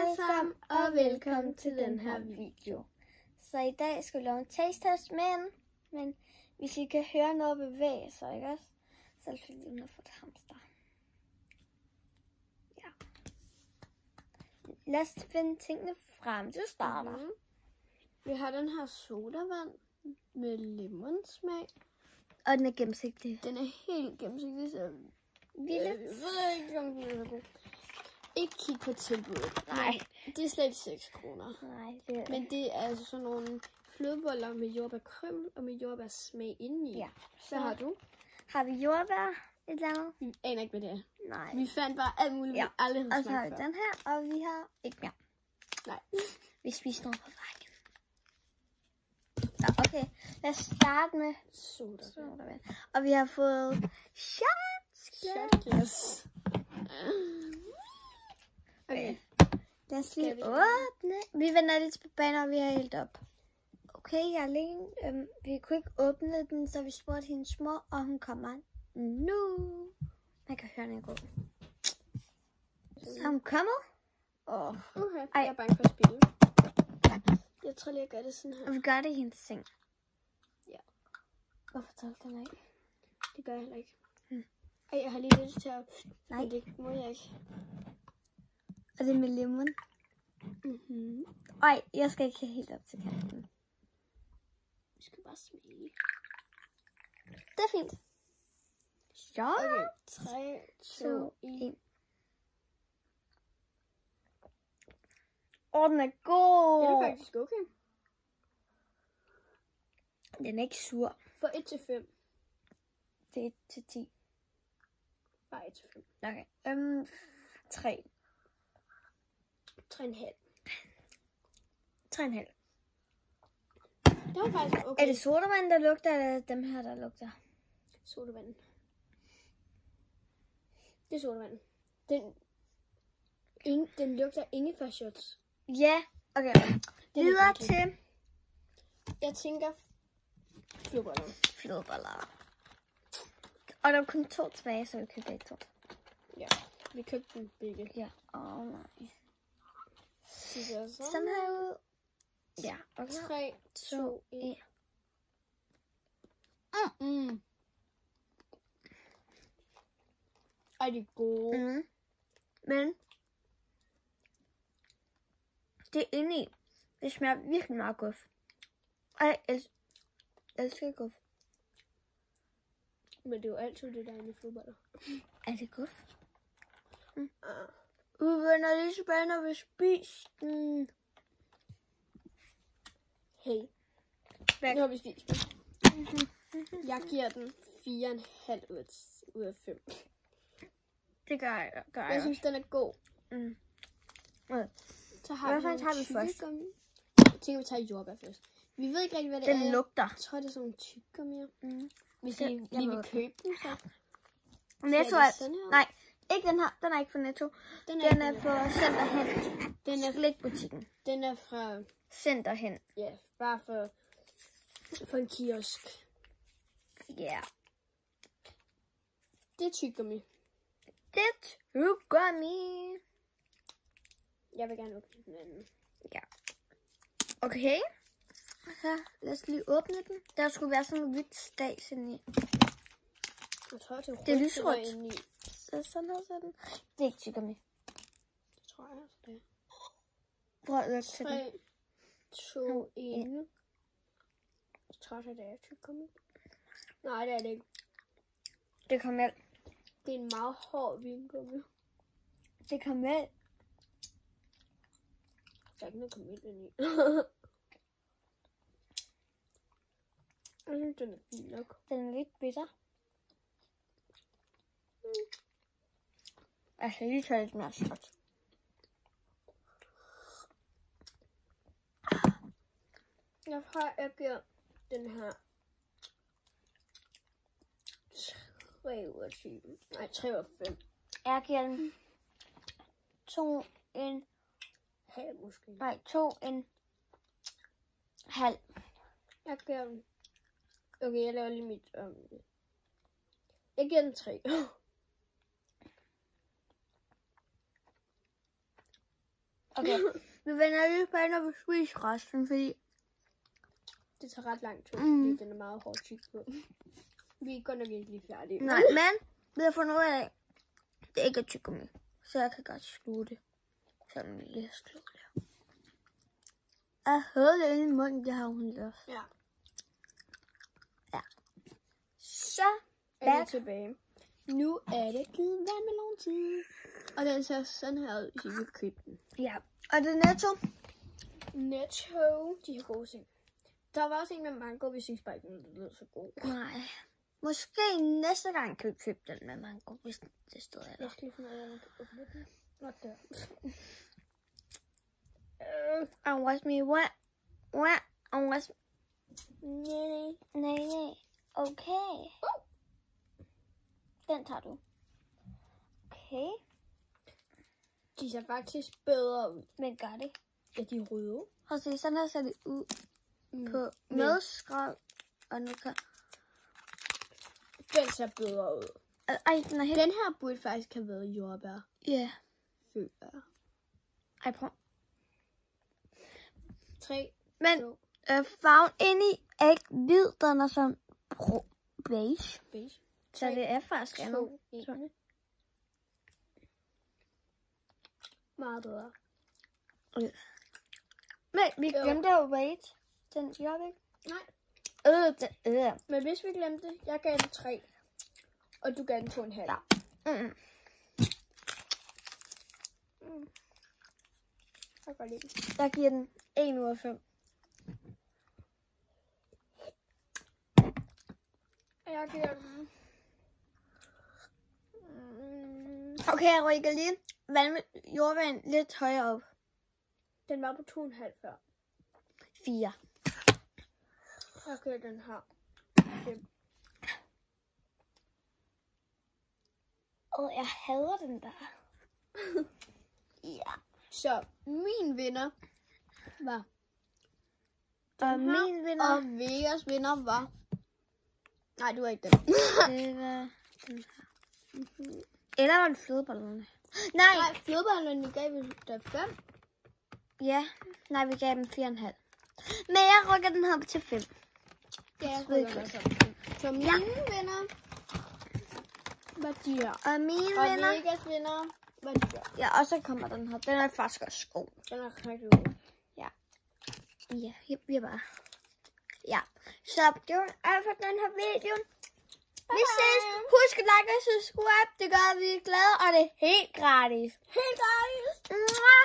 alle sammen, og velkommen til den her video. Så i dag skal vi lave en taste test, men hvis I kan høre noget bevæge sig, ikke også? Så er det fordi, vi har fået hamster. Ja. Lad os finde tingene frem. Du starter. Vi har den her sodavand med lemonsmag. Og den er gennemsigtig. Den er helt gennemsigtig, så Vildt. jeg ved ikke, om den er god. Ikke kig på tilbuddet. Nej. Det er slet 6 kroner. Nej, det er... Men det er altså sådan nogle flødeboller med jordbærcreme og med jordbærsmag indeni. Ja. Så har du? Har vi jordbær? Et eller andet? Vi aner ikke, hvad det er. Nej. Vi fandt bare alt muligt, Ja. vi aldrig har Og så har vi smagt før. den her, og vi har ikke mere. Nej. Vi spiser noget på vejen. Ja, okay. Lad os starte med sodavand. Og vi har fået Shotglas. Okay. Lad os lige åbne. Vi vender lidt på banen, og vi har hældt op. Okay, jeg er alene. Vi kunne ikke åbne den, så vi spurgte hendes mor, og hun kommer nu. Man kan høre den gå. Så hun kommer. Okay, Ej. jeg er bange for at spille. Jeg tror lige, jeg gør det sådan her. Og vi gør det i hendes seng. Ja. Hvorfor tager den af? Det gør jeg heller ikke. Hmm. Ej, jeg har lige lyst til at... Nej. Men det må jeg ikke. Og det er med lemon. Ej, jeg skal ikke helt op til kanten. Vi skal bare smage. Det er fint. Så. Okay, 3, 2, 1. Den er god. Det er faktisk okay. Den er ikke sur. For 1 til 5. Det er 1 til 10. Bare 1 til 5. Okay. 3. 3,5. 3,5. Det var faktisk okay. Er det sodavand, der lugter, eller er det dem her, der lugter? Sodavand. Det er sodavand. Den lugter ingefærshots. Ja, okay. Videre til Jeg tænker flødeboller. flødeboller. Og der er kun 2 tilbage, så vi køber begge 2. Ja, vi købte dem begge. Ja. Nej. Det ser Sådan her ud. Ja, okay. 3, 2, 1. Ej, de er gode. Men det er inde i. Det smager virkelig meget guf. Ej, jeg elsker guf. Men det er jo altid det, der er inde i flødeboller. Er det guf? Vi vender lige tilbage, når vi spiser den. Hey, nu har vi spist den. Jeg giver den 4,5 ud af 5. Det gør jeg. Jeg synes, den er god. Så har Hvad tager vi først? tyggegummi. Jeg tænker, vi tager jordbær først. Vi ved ikke rigtig, hvad det er. Den lugter. Jeg tror, det er sådan nogle tyggegummier. Hvis Det- I jeg lige ved vil købe dem, så. Netto er er... det sådan her? Nej, ikke den her. Den er ikke fra Netto. Den er fra Centerhen. Den er, Slikbutikken. den er fra, Centerhen. ja, bare for en kiosk. Ja. Det er tyggegummi. Det er tyggegummi. Jeg vil gerne åbne den anden. Ja. Okay. Så lad os lige åbne den. Der skulle være sådan en hvidt stads inde i. Jeg tror, det er Det er lysrødt. inde i. Så sådan her ser den. Det er ikke tyggegummi. Det tror jeg også, det er. Prøv at lugte til den. 3, 2, 1. Jeg tror, det er tyggegummi. Nej, det er det ikke. Det er karamel. Det er en meget hård vingummi. Det er karamel. Der er ikke noget karamel inde i. Jeg synes, den er fin nok. Den er lidt bitter. Altså lige tage lidt mere shot. Jeg tror, jeg giver den her 3 ud af 10. Nej, 3 ud af 5. Jeg giver den 2 en... Halv måske. Nej, 2 en... halv. Jeg giver den... Okay, jeg laver lige mit... Jeg giver den 3. Okay. Vi vender lige tilbage, når vi spiser resten, fordi... Det tager ret lang tid, fordi den er meget hårdt tyk på. Vi er godt nok ikke lige færdige. Nej, men vi har fundet ud af, at det ikke er tyggegummi. Så jeg kan godt sluge det. Sådan lige sluge det. Jeg havde det inde i munden, det har hun også. Ja. Ja. Så er vi tilbage. Nu er det givet vandmelon-tid. Og den ser sådan her ud, hvis I vil købe den. Ja, og det er Netto. Netto, de har gode ting. Der var også en med mango, vi synes bare ikke, den lød så god. Nej. Måske næste gang kan vi købe den med mango, hvis det stod der. Jeg skal lige finde ud af, hvordan man kan åbne den. Hvad der? And watch me, what? And watch me. Nej. Okay. Den tager du. Okay. De ser faktisk bedre ud. Men gør det. Ja, de er røde. Og se, sådan her ser det ud på med skrald. Og nu kan... Den ser bedre ud. Ej, den er helt... Den her burde faktisk have været jordbær. Ja. Føler jeg. Ej, prøv. 3, Men 2. Farven inde i er ikke hvid, den er sådan beige. Beige. Så det er faktisk andet. 2, 1. Meget bedre. Okay. Men vi glemte jo wait. Den gjorde vi ikke. Nej. Men hvis vi glemte det, jeg gav den 3. Og du gav den 2,5. Ja. Jeg kan lide den. Jeg giver den 1 ud af 5. Jeg giver den... Okay, jeg rykker lige jordvand lidt højere op. Den var på 2,5 før. 4. Jeg giver den her. 5. Jeg hader den der. Ja. Så min vinder var Og min vinder. Og Vegas vinder var... Nej, du var ikke den. Det var den her. Eller var det flødeballerne? Nej, flødeballerne gav vi da 5. Ja. Nej, vi gav dem 4,5. Men jeg rykker den her til 5. Ja, jeg rykker den også. Så mine vinder var de her. Og mine Og venner. Vegas vinder var de her. Ja, og så kommer den her. Den er faktisk også god. Den er rigtig god. Ja, vi er bare. Ja, så det var alt for den her video. Vi ses. Husk at like og subscribe. Det gør vi glade, og det er helt gratis. Helt gratis. Mwah!